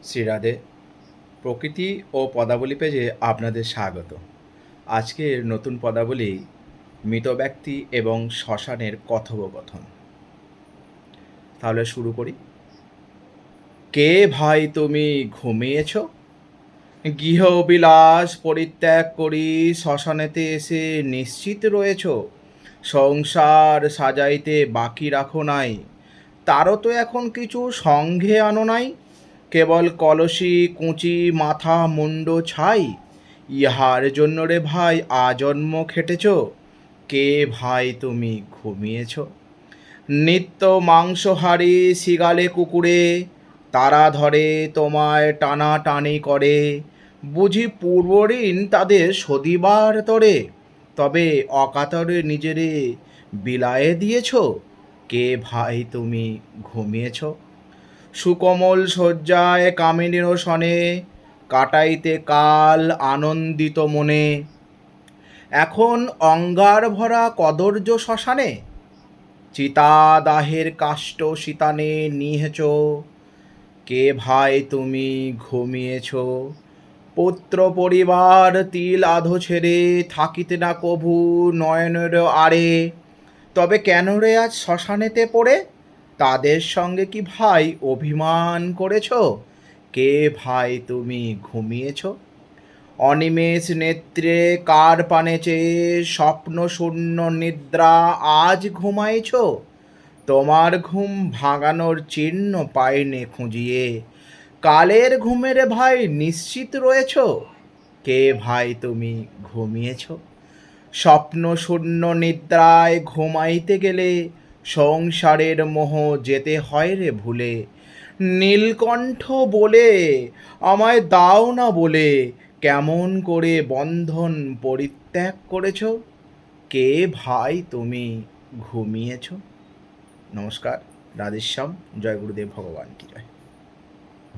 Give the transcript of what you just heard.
শ্রীরাধে। প্রকৃতি ও পদাবলী পেজে আপনাদের স্বাগত। আজকের নতুন পদাবলী মৃত ব্যক্তি এবং শ্মশানের কথোপকথন। তাহলে শুরু করি। কে ভাই তুমি ঘুমিয়েছ? গৃহবিলাস পরিত্যাগ করি শ্মশানেতে এসে নিশ্চিত রয়েছ সংসার সাজাইতে বাকি রাখো নাই, তারও তো এখন কিছু সঙ্ঘে আনো নাই, কেবল কলসি কুঁচি মাথা মুন্ড ছাই, ইহার জন্য রে ভাই আজন্ম খেটেছ। কে ভাই তুমি ঘুমিয়েছ? নিত্য মাংসহারি শিগালে কুকুরে, তারা ধরে তোমায় টানাটানি করে, বুঝি পূর্বঋণ তাদের শোধিবার তরে, তবে অকাতরে নিজেরে বিলায়ে দিয়েছ। কে ভাই তুমি ঘুমিয়েছ? সুকোমল শয্যায় কামিনীর সনে, কাটাইতে কাল আনন্দিত মনে, এখন অঙ্গার ভরা কদর্য শ্মশানে, চিতাদাহের কাষ্ঠ শীতানে নিহেছ। কে ভাই তুমি ঘুমিয়েছ? পুত্র পরিবার তিল আধো ছেড়ে থাকিতে না কভু নয়নের আড়ে, তবে কেন রে আজ শ্মশানেতে পড়ে তাদের সঙ্গে কি ভাই অভিমান করেছ? কে ভাই তুমি ঘুমিয়েছ? অনিমেষ নেত্রে কার পানে চেয়ে স্বপ্ন শূন্য নিদ্রা আজ ঘুমাইছ? তোমার ঘুম ভাঙানোর চিহ্ন পাইনে খুঁজিয়ে, কালের ঘুমের ভাই নিশ্চিত রয়েছ। কে ভাই তুমি ঘুমিয়েছ? স্বপ্ন শূন্য নিদ্রায় ঘুমাইতে গেলে সংসারের মোহ যেতে হয় রে ভুলে, নীলকণ্ঠ বলে আমায় দাও না বলে, কেমন করে বন্ধন পরিত্যাগ করেছ? কে ভাই তুমি ঘুমিয়েছ? নমস্কার। রাধেশ্যাম। জয় গুরুদেব ভগবান কি জয়।